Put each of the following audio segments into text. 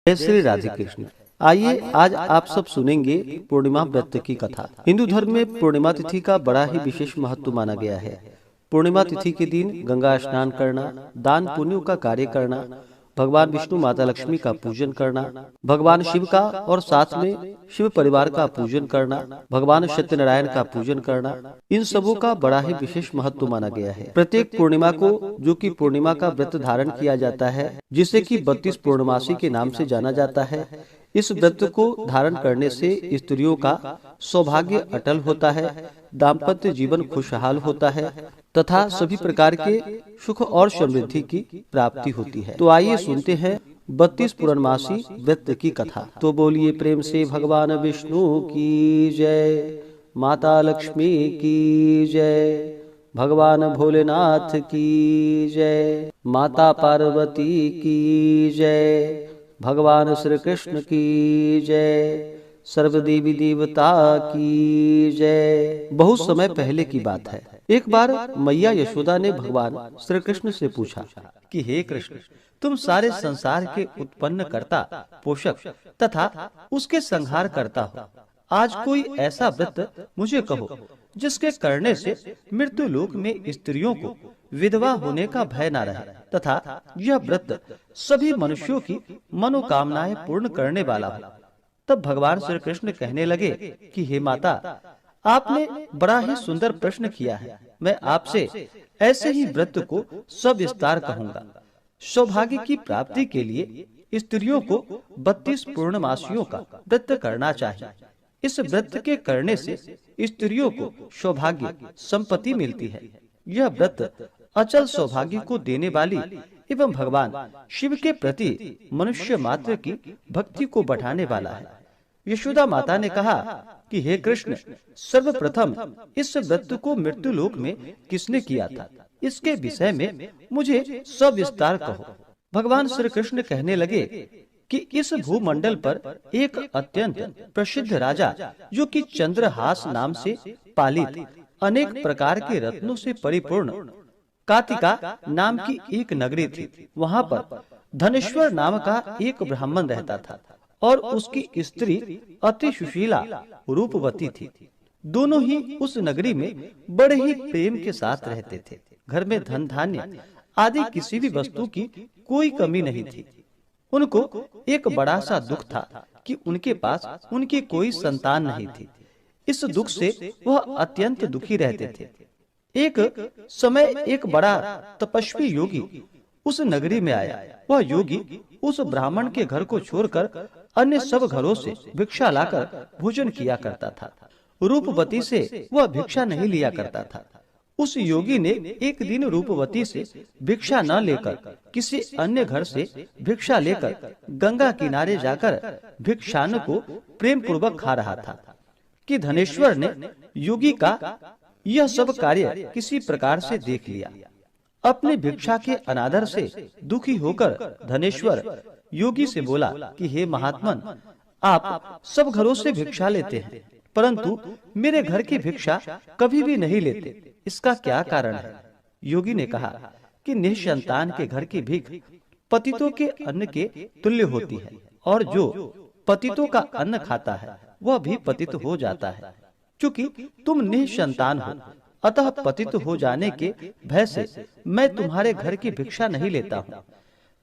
जय श्री राधे कृष्ण। आइए आज आप सब सुनेंगे पूर्णिमा व्रत की कथा। हिंदू धर्म में पूर्णिमा तिथि का बड़ा ही विशेष महत्व माना गया है। पूर्णिमा तिथि के दिन गंगा स्नान करना, दान पुण्यों का कार्य करना, भगवान विष्णु माता लक्ष्मी का पूजन करना, भगवान शिव का और साथ में शिव परिवार का पूजन करना, भगवान सत्यनारायण का पूजन करना, इन सबों का बड़ा ही विशेष महत्व माना गया है। प्रत्येक पूर्णिमा को जो कि पूर्णिमा का व्रत धारण किया जाता है, जिसे कि 32 पूर्णमासी के नाम से जाना जाता है। इस व्रत को धारण करने से स्त्रियों का सौभाग्य अटल होता है, दाम्पत्य जीवन खुशहाल होता है तथा सभी प्रकार के सुख और समृद्धि की प्राप्ति होती है। तो आइए सुनते हैं 32 पूर्णमासी व्रत की कथा। तो बोलिए प्रेम से भगवान विष्णु की जय, माता लक्ष्मी की जय, भगवान भोलेनाथ की जय, माता पार्वती की जय, भगवान श्री कृष्ण की जय, सर्व देवी देवता की जय। बहुत समय पहले की बात है। एक बार मैया यशोदा ने भगवान श्री कृष्ण से पूछा कि हे कृष्ण, तुम सारे संसार के उत्पन्न करता, पोषक तथा उसके संहार करता हो। आज कोई ऐसा व्रत मुझे कहो जिसके करने से मृत्यु लोक में स्त्रियों को विधवा होने का भय न रहे तथा यह व्रत सभी मनुष्यों की मनोकामनाएं पूर्ण करने वाला हो। तब भगवान श्री कृष्ण कहने लगे कि हे माता, आपने बड़ा ही सुंदर प्रश्न किया है। मैं आपसे ऐसे ही व्रत को सविस्तार कहूंगा। सौभाग्य की प्राप्ति के लिए स्त्रियों को 32 पूर्णमासियों का व्रत करना चाहिए। इस व्रत के करने से स्त्रियों को सौभाग्य संपत्ति मिलती है। यह व्रत अचल सौभाग्य को देने वाली एवं भगवान शिव के प्रति मनुष्य मात्र की भक्ति को बढ़ाने वाला है। यशोदा माता ने कहा कि हे कृष्ण, सर्वप्रथम इस व्रत को मृत्यु लोक में किसने किया था, इसके विषय में मुझे सविस्तार कहो। भगवान श्री कृष्ण कहने लगे कि इस भूमंडल पर एक अत्यंत प्रसिद्ध राजा, जो कि चंद्रहास नाम से पालित अनेक प्रकार के रत्नों से परिपूर्ण कातिका नाम की एक नगरी थी। वहाँ पर धनेश्वर नाम का एक ब्राह्मण रहता था और उसकी स्त्री अति सुशीला रूपवती थी। दोनों ही उस नगरी में बड़े ही प्रेम के साथ रहते थे। घर में धन धान्य आदि किसी भी वस्तु की कोई कमी नहीं थी। उनको एक बड़ा सा दुख था कि उनके पास उनकी कोई संतान नहीं थी। इस दुख से वह अत्यंत दुखी रहते थे। एक समय एक बड़ा तपस्वी योगी उस नगरी में आया। वह योगी उस ब्राह्मण के घर को छोड़कर अन्य सब घरों से भिक्षा लाकर भोजन किया करता था। रूपवती से वह भिक्षा नहीं लिया करता था। उस योगी ने एक दिन रूपवती से भिक्षा न लेकर किसी अन्य घर से भिक्षा लेकर गंगा किनारे जाकर भिक्षान्न को प्रेम पूर्वक खा रहा था कि धनेश्वर ने योगी का यह सब कार्य किसी प्रकार से देख लिया। अपने भिक्षा के अनादर से दुखी होकर धनेश्वर योगी से बोला कि हे महात्मन, आप सब घरों से भिक्षा लेते हैं, परंतु मेरे घर की भिक्षा कभी भी नहीं लेते। इसका क्या कारण है? योगी ने कहा कि निसंतान के घर की भीख पतितों के अन्न के तुल्य होती है, और जो पतितों का अन्न खाता है वह भी पतित हो जाता है। क्योंकि तुम निसंतान हो, अतः पतित हो जाने के भय से मैं तुम्हारे घर की भिक्षा नहीं लेता हूँ।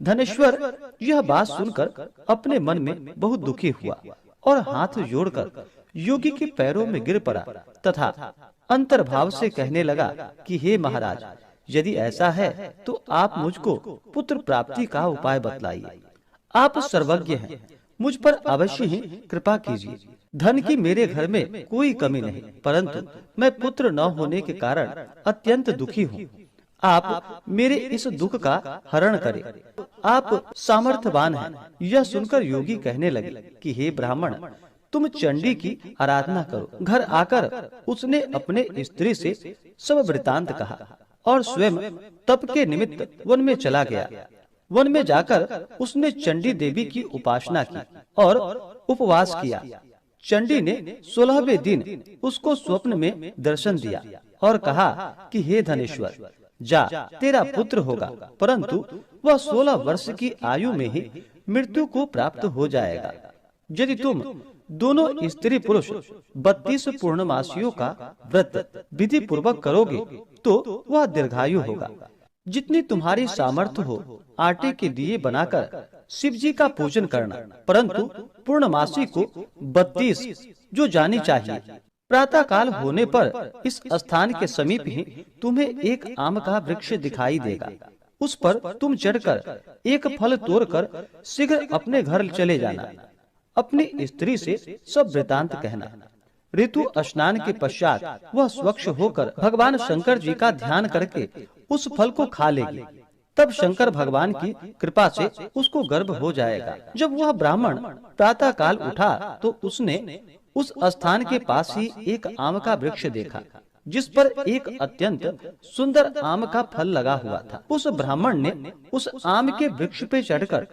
धनेश्वर यह बात सुनकर अपने मन में बहुत दुखी हुआ और हाथ जोड़कर योगी के पैरों में गिर पड़ा तथा अंतर्भाव से कहने लगा कि हे महाराज, यदि ऐसा है तो आप मुझको पुत्र प्राप्ति का उपाय बतलाइए। आप सर्वज्ञ हैं, मुझ पर अवश्य ही कृपा कीजिए। धन की मेरे घर में कोई कमी नहीं, परंतु मैं पुत्र न होने के कारण अत्यंत दुखी हूँ। आप मेरे इस दुख का हरण करें। आप सामर्थ्यवान हैं। यह सुनकर योगी कहने लगे कि हे ब्राह्मण, तुम चंडी की आराधना करो। घर आकर उसने अपने स्त्री से सब वृतांत कहा और स्वयं तप के निमित्त वन में चला गया। वन में जाकर उसने चंडी देवी की उपासना की और उपवास किया। चंडी ने 16वें दिन उसको स्वप्न में दर्शन दिया और कहा कि हे धनेश्वर, जा, तेरा पुत्र होगा, परंतु वह 16 वर्ष की आयु में ही मृत्यु को प्राप्त हो जाएगा। यदि तुम दोनों स्त्री पुरुष 32 पूर्णमासियों का व्रत विधि पूर्वक करोगे तो वह दीर्घायु होगा। जितनी तुम्हारी सामर्थ्य हो आटे के दिए बनाकर शिव जी का पूजन करना, परंतु पूर्णमासी को 32 जो जानी चाहिए। प्रातः काल होने पर इस स्थान के समीप ही तुम्हें एक आम का वृक्ष दिखाई देगा। उस पर तुम चढ़कर एक फल तोड़कर शीघ्र अपने घर चले जाना। अपनी स्त्री से सब वृतांत कहना। ऋतु स्नान के पश्चात वह स्वच्छ होकर भगवान शंकर जी का ध्यान करके उस फल को खा लेगी। तब शंकर भगवान की कृपा से उसको गर्भ हो जाएगा। जब वह ब्राह्मण प्रातः काल उठा तो उसने उस स्थान के पास ही एक आम का वृक्ष देखा, जिस पर एक अत्यंत सुंदर आम का फल लगा हुआ था। उस ब्राह्मण ने उस आम के वृक्ष पे चढ़कर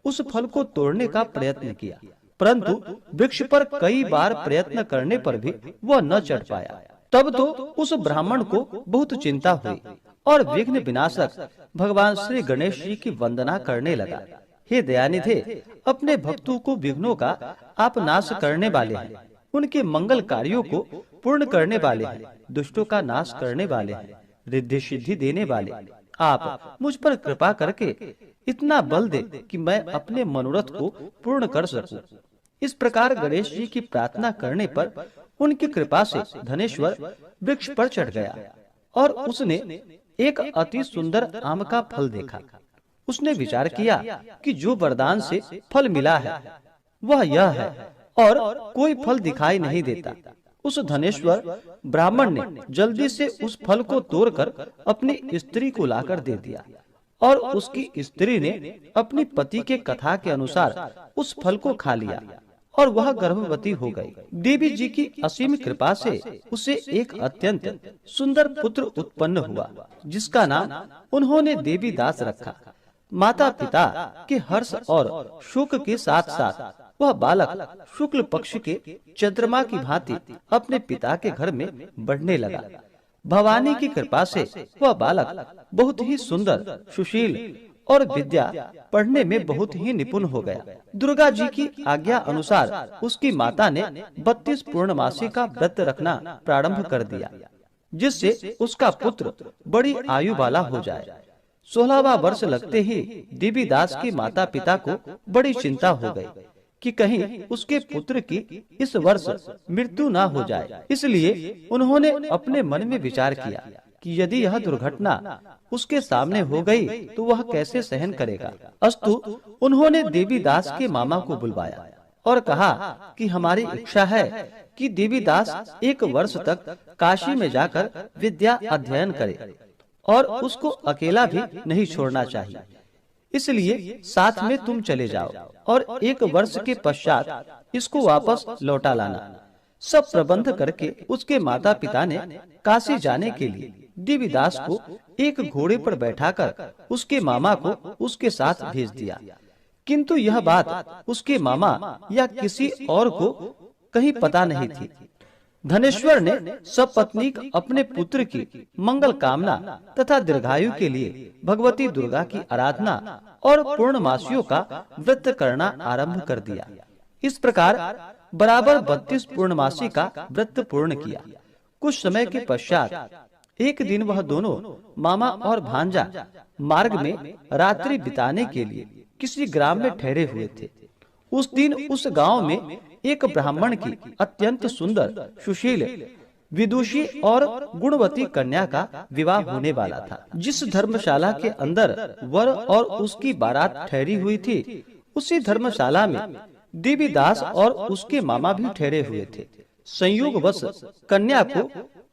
उस फल को तोड़ने का प्रयत्न किया, परंतु वृक्ष पर कई बार प्रयत्न करने पर भी वह न चढ़ पाया। तब तो उस ब्राह्मण को बहुत चिंता हुई और विघ्न विनाशक भगवान श्री गणेश जी की वंदना करने लगा। हे दयानिधे, अपने भक्तों को विघ्नों का आप नाश करने वाले हैं, उनके मंगल कार्यों को पूर्ण करने वाले हैं, दुष्टों का नाश करने वाले हैं, रिद्धि सिद्धि देने वाले। आप मुझ पर कृपा करके इतना बल दे कि मैं अपने मनोरथ को पूर्ण कर सकूं। इस प्रकार गणेश जी की प्रार्थना करने पर उनकी कृपा से धनेश्वर वृक्ष पर चढ़ गया और उसने एक अति सुंदर आम का फल देखा। उसने विचार किया कि जो वरदान से फल मिला है वह यह है और कोई फल दिखाई नहीं देता। उस धनेश्वर ब्राह्मण ने जल्दी से उस फल को तोड़कर अपनी स्त्री को लाकर दे दिया और उसकी स्त्री ने अपनी पति के कथा के अनुसार उस फल को खा लिया और वह गर्भवती हो गई। देवी जी की असीम कृपा से उसे एक अत्यंत सुंदर पुत्र उत्पन्न हुआ, जिसका नाम उन्होंने देवी दास रखा। माता पिता के हर्ष और शोक के साथ साथ वह बालक शुक्ल पक्ष के चंद्रमा की भांति अपने पिता के घर में बढ़ने लगा। भवानी की कृपा से वह बालक बहुत ही सुंदर, सुशील और विद्या पढ़ने में बहुत ही निपुण हो गया। दुर्गा जी की आज्ञा अनुसार उसकी माता ने 32 पूर्णमासी का व्रत रखना प्रारंभ कर दिया, जिससे उसका पुत्र बड़ी आयु वाला हो जाए। 16वां वर्ष लगते ही देवी दास के माता पिता को बड़ी चिंता हो गई कि कहीं उसके पुत्र की इस वर्ष मृत्यु ना हो जाए। इसलिए उन्होंने अपने मन में विचार किया कि यदि यह दुर्घटना उसके सामने हो गई तो वह कैसे सहन करेगा। अस्तु उन्होंने देवी दास के मामा को बुलवाया और कहा कि हमारी इच्छा है कि देवी दास 1 वर्ष तक काशी में जाकर विद्या अध्ययन करे और उसको अकेला भी नहीं छोड़ना चाहिए। इसलिए साथ में तुम चले जाओ और 1 वर्ष के पश्चात इसको वापस लौटा लाना। सब प्रबंध करके उसके माता पिता ने काशी जाने के लिए देवीदास को एक घोड़े पर बैठाकर उसके मामा को उसके साथ भेज दिया। किंतु यह बात उसके मामा या किसी और को कहीं पता नहीं थी। धनेश्वर ने सपत्नीक अपने पुत्र की मंगल कामना तथा दीर्घायु के लिए भगवती दुर्गा की आराधना और पूर्णमासियों का व्रत करना आरंभ कर दिया। इस प्रकार बराबर 32 पूर्णमासी का व्रत पूर्ण किया। कुछ समय के पश्चात एक दिन वह दोनों मामा और भांजा मार्ग में रात्रि बिताने के लिए किसी ग्राम में ठहरे हुए थे। उस दिन उस गांव में एक ब्राह्मण की अत्यंत सुंदर, सुशील, विदुषी और गुणवती कन्या का विवाह होने वाला था। जिस धर्मशाला के अंदर वर और उसकी बारात ठहरी हुई थी, उसी धर्मशाला में देवीदास और उसके मामा भी ठहरे हुए थे। संयोगवश कन्या को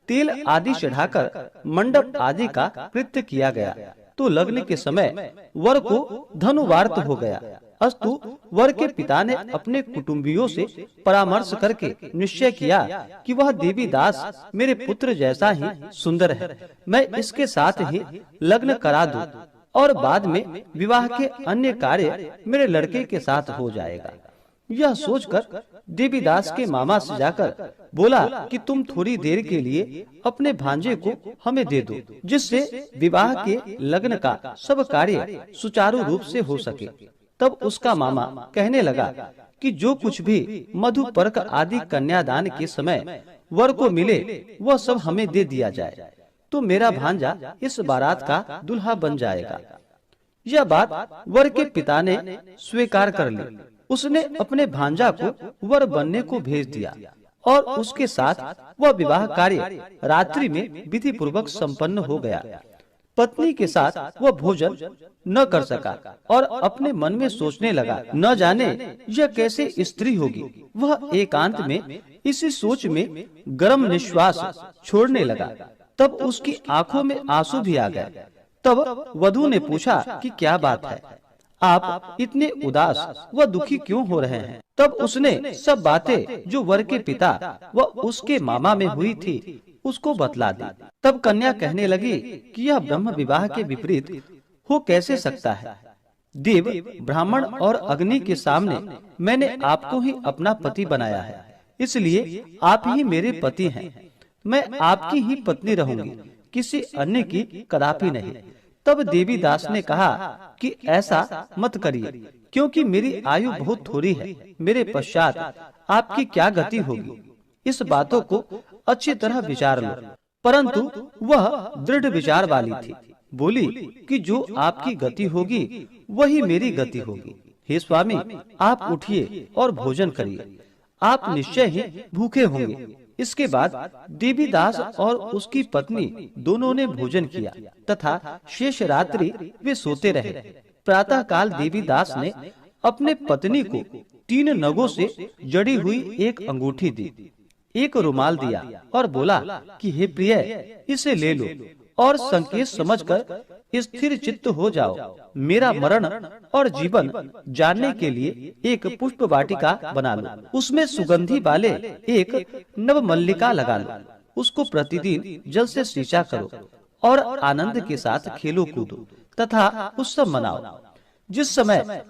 तेल आदि चढ़ाकर मंडप आदि का कृत्य किया गया तो लगने के समय वर को धनुवार्त हो गया। अस्तु वर के पिता ने अपने कुटुंबियों से परामर्श करके निश्चय किया कि वह देवीदास मेरे पुत्र जैसा ही सुंदर है, मैं इसके साथ ही लग्न करा दूं और बाद में विवाह के अन्य कार्य मेरे लड़के के साथ हो जाएगा। यह सोचकर देवीदास के मामा से जाकर बोला कि तुम थोड़ी देर के लिए अपने भांजे को हमें दे दो, जिससे विवाह के लग्न का सब कार्य सुचारू रूप से हो सके। तब उसका मामा कहने लगा कि जो कुछ भी मधुपर्क आदि कन्यादान के समय वर को मिले वह सब हमें दे दिया जाए, तो मेरा भांजा इस बारात का दुल्हा बन जाएगा। यह बात वर के पिता ने स्वीकार कर ली। उसने अपने भांजा को वर बनने को भेज दिया और उसके साथ वह विवाह कार्य रात्रि में विधि पूर्वक संपन्न हो गया। पत्नी के साथ वह भोजन न कर सका और अपने मन में सोचने लगा, न जाने यह कैसे स्त्री होगी। वह एकांत में इसी सोच में गर्म निश्वास छोड़ने लगा। तब उसकी आंखों में आंसू भी आ गए। तब वधू ने पूछा कि क्या बात है, आप इतने उदास व दुखी क्यों हो रहे हैं? तब उसने सब बातें जो वर के पिता व उसके मामा में हुई थी उसको बतला दी। तब कन्या कहने लगी कि यह ब्रह्म विवाह के विपरीत हो कैसे सकता है? देव, ब्राह्मण और अग्नि के सामने मैंने आपको ही अपना पति बनाया है, इसलिए आप ही मेरे पति हैं। मैं आपकी ही पत्नी रहूंगी, किसी अन्य की कदापि नहीं। तब देवी दास ने कहा कि ऐसा मत करिए, क्योंकि मेरी आयु बहुत थोड़ी है। मेरे पश्चात आपकी क्या गति होगी, इस बातों को अच्छी तरह विचार लो। परंतु वह दृढ़ विचार वाली थी। बोली कि जो आपकी गति होगी वही मेरी गति होगी। हे स्वामी, आप उठिए और भोजन करिए, आप निश्चय ही भूखे होंगे। इसके बाद देवीदास और उसकी पत्नी दोनों ने भोजन किया तथा शेष रात्रि वे सोते रहे। प्रातः काल देवीदास ने अपने पत्नी को 3 नगों से जड़ी हुई एक अंगूठी दी, एक रुमाल दिया और बोला कि हे प्रिय, इसे ले लो और संकेत समझकर स्थिर चित्त हो जाओ। मेरा मरण और जीवन जानने के लिए एक पुष्प वाटिका बना लो, उसमें सुगंधी वाले एक नव मल्लिका लगा लो, उसको प्रतिदिन जल से सींचा करो और आनंद के साथ खेलो कूदो तथा उत्सव मनाओ। जिस समय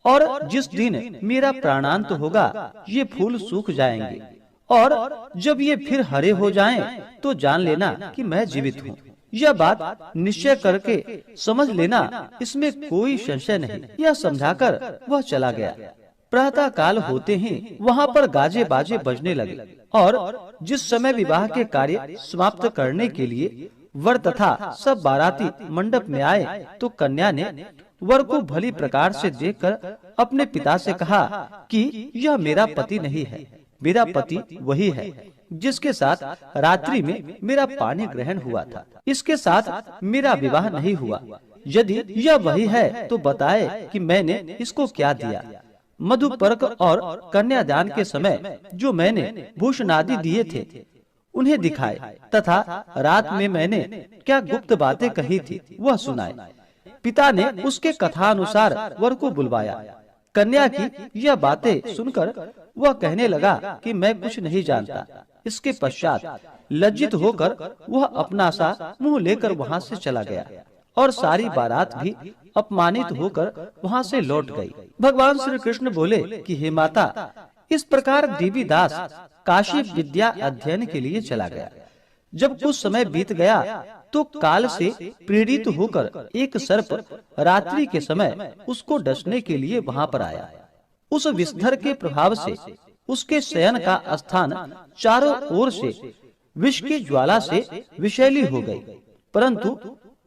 और जिस दिन मेरा प्राणांत होगा ये फूल सूख जाएंगे और जब ये फिर हरे हो जाएं, तो जान लेना कि मैं जीवित हूँ। यह बात निश्चय करके समझ लेना, इसमें कोई संशय नहीं। यह समझाकर वह चला गया। प्रातः काल होते ही वहाँ पर गाजे बाजे बजने लगे और जिस समय विवाह के कार्य समाप्त करने के लिए वर तथा सब बाराती मंडप में आए, तो कन्या ने वर को भली प्रकार से देखकर अपने पिता से कहा कि यह मेरा पति नहीं है, मेरा पति वही है जिसके साथ रात्रि में मेरा पानी ग्रहण हुआ था। इसके साथ मेरा विवाह नहीं हुआ। यदि यह वही है तो बताए कि मैंने इसको क्या दिया। मधुपर्क और कन्यादान के समय जो मैंने भूषण आदि दिए थे उन्हें दिखाए तथा रात में मैंने क्या गुप्त बातें कही थी वह सुनाए। पिता ने उसके कथानुसार वर को बुलवाया। कन्या की यह बातें सुनकर वह कहने लगा कि मैं कुछ नहीं जानता। इसके पश्चात लज्जित होकर वह अपना सा मुंह लेकर वहाँ से चला गया और सारी बारात भी अपमानित होकर वहाँ से लौट गई। भगवान श्री कृष्ण बोले कि हे माता, इस प्रकार देवीदास काशी विद्या अध्ययन के लिए चला गया। जब कुछ समय बीत गया तो काल से प्रेरित होकर एक सर्प रात्रि के समय उसको डसने के लिए वहाँ पर आया। उस विषधर के प्रभाव से उसके शयन का स्थान चारों ओर से विष की ज्वाला से विषैली हो गई, परंतु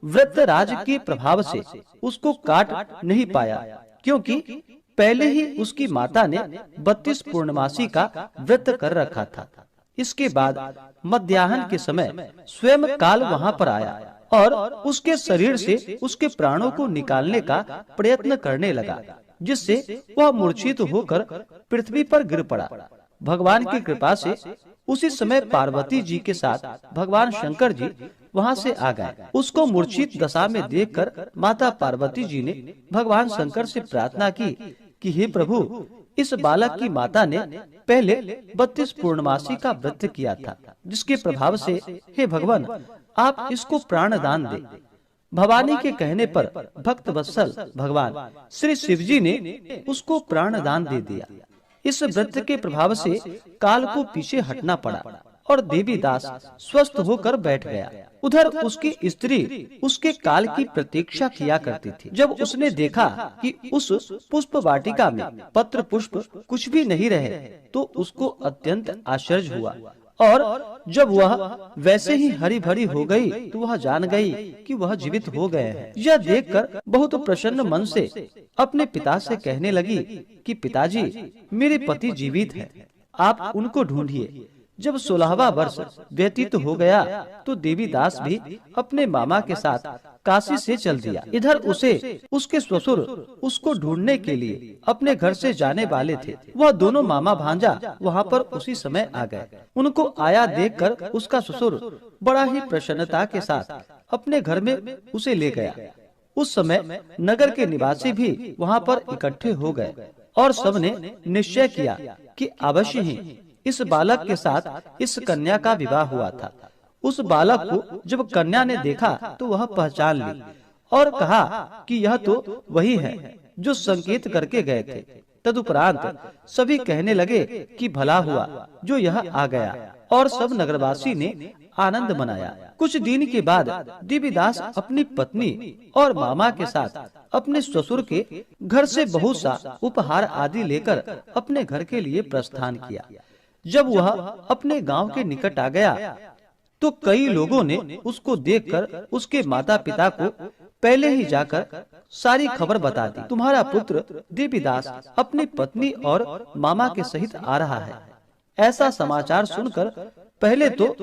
वृत्रराज के प्रभाव से उसको काट नहीं पाया, क्योंकि पहले ही उसकी माता ने 32 पूर्णमासी का व्रत कर रखा था। इसके बाद मध्याह्न के समय स्वयं काल वहाँ पर आया और उसके शरीर से उसके प्राणों को निकालने का प्रयत्न करने लगा, जिससे वह मूर्छित होकर पृथ्वी पर गिर पड़ा। भगवान की कृपा से उसी समय पार्वती जी के साथ भगवान शंकर जी वहाँ से आ गए। उसको मूर्छित दशा में देखकर माता पार्वती जी ने भगवान शंकर से प्रार्थना की कि हे प्रभु, इस बालक की माता ने पहले 32 पूर्णमासी का व्रत किया था, जिसके प्रभाव से हे भगवान आप इसको प्राण दान दे। भवानी के कहने पर भक्त वत्सल भगवान श्री शिव जी ने उसको प्राण दान दे दिया। इस व्रत के प्रभाव से काल को पीछे हटना पड़ा और देवीदास स्वस्थ होकर बैठ गया। उधर उसकी स्त्री उसके काल की प्रतीक्षा किया करती थी। जब उसने देखा कि उस पुष्प वाटिका में पत्र पुष्प कुछ भी नहीं रहे, तो उसको अत्यंत आश्चर्य हुआ, और जब वह वैसे ही हरी भरी हो गई तो वह जान गई कि वह जीवित हो गए हैं। यह देखकर बहुत प्रसन्न मन से अपने पिता से कहने लगी कि पिताजी, मेरे पति जीवित हैं, आप उनको ढूंढिए। जब 16वां वर्ष व्यतीत हो गया तो देवीदास भी अपने मामा के साथ काशी से चल दिया। इधर उसे उसके ससुर उसको ढूंढने के लिए अपने घर से जाने वाले थे। वह दोनों मामा भांजा वहाँ पर उसी समय आ गए। उनको आया देखकर उसका ससुर बड़ा ही प्रसन्नता के साथ अपने घर में उसे ले गया। उस समय नगर के निवासी भी वहाँ पर इकट्ठे हो गए और सबने निश्चय किया कि अवश्य ही इस बालक के साथ इस कन्या का विवाह हुआ था। उस बालक को जब कन्या ने देखा तो वह पहचान ली और कहा कि यह तो वही है जो संकेत करके गए थे। तदुपरांत सभी कहने लगे कि भला हुआ जो यह आ गया, और सब नगरवासी ने आनंद मनाया। कुछ दिन के बाद देवीदास अपनी पत्नी और मामा के साथ अपने ससुर के घर से बहुत सा उपहार आदि लेकर अपने घर के लिए प्रस्थान किया। जब वह अपने गांव के निकट आ गया तो कई लोगों ने उसको देखकर उसके माता पिता को पहले ही जाकर सारी खबर बता दी। तुम्हारा पुत्र देवीदास अपनी पत्नी और मामा के सहित आ रहा है। ऐसा समाचार सुनकर पहले तो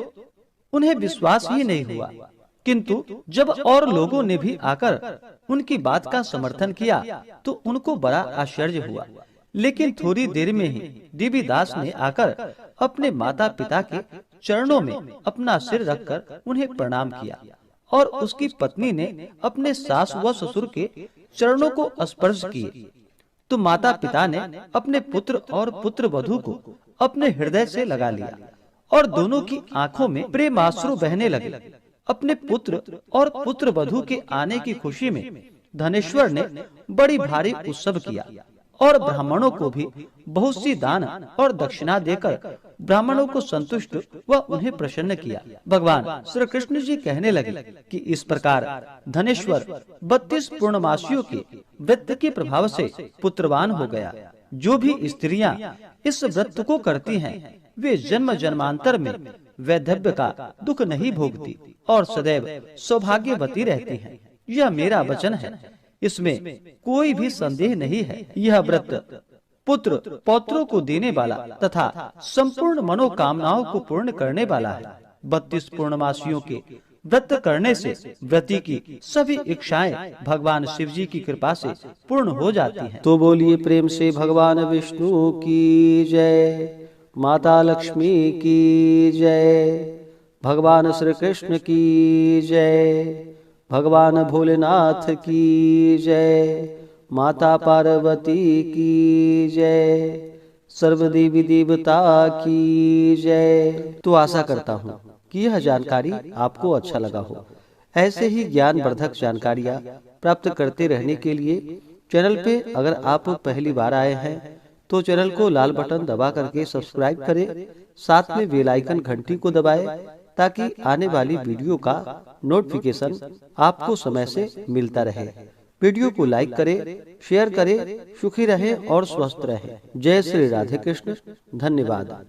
उन्हें विश्वास ही नहीं हुआ, किंतु जब और लोगों ने भी आकर उनकी बात का समर्थन किया तो उनको बड़ा आश्चर्य हुआ। लेकिन थोड़ी देर में ही देवीदास ने आकर अपने माता पिता के चरणों में अपना सिर रखकर उन्हें प्रणाम किया, और उसकी पत्नी ने अपने सास व ससुर के चरणों को स्पर्श किए। तो माता पिता ने अपने पुत्र और पुत्र वधू को अपने हृदय से लगा लिया और दोनों की आंखों में प्रेमाश्रु बहने लगे। अपने पुत्र और पुत्र वधू के आने की खुशी में धनेश्वर ने बड़ी भारी उत्सव किया और ब्राह्मणों को भी बहुत सी दान और दक्षिणा देकर ब्राह्मणों को संतुष्ट व उन्हें प्रसन्न किया। भगवान श्री कृष्ण जी कहने लगे कि इस प्रकार धनेश्वर 32 पूर्णमासियों के व्रत के प्रभाव से पुत्रवान हो गया। जो भी स्त्रियां इस व्रत को करती हैं, वे जन्म जन्मांतर में वैधव्य का दुख नहीं भोगती और सदैव सौभाग्यवती रहती हैं। यह मेरा वचन है, इसमें कोई भी संदेह नहीं है। यह व्रत पुत्र पौत्रों को देने वाला तथा संपूर्ण मनोकामनाओं को पूर्ण करने वाला है। 32 पूर्णमासियों के व्रत करने से व्रती की सभी इच्छाएं भगवान शिव जी की कृपा से पूर्ण हो जाती हैं। तो बोलिए प्रेम से भगवान विष्णु की जय, माता लक्ष्मी की जय, भगवान श्री कृष्ण की जय, भगवान भोलेनाथ की जय, माता पार्वती की जय, सर्वदेवी देवता की जय। तो आशा करता हूँ कि यह जानकारी आपको अच्छा लगा हो। ऐसे ही ज्ञानवर्धक जानकारियाँ प्राप्त करते रहने के लिए चैनल पे अगर आप पहली बार आए हैं तो चैनल को लाल बटन दबा करके सब्सक्राइब करें, साथ में बेल आइकन घंटी को दबाएं ताकि आने वाली वीडियो का नोटिफिकेशन आपको समय से मिलता रहे। वीडियो को लाइक करें, शेयर करें, सुखी रहें और स्वस्थ रहें। जय श्री राधे कृष्ण। धन्यवाद।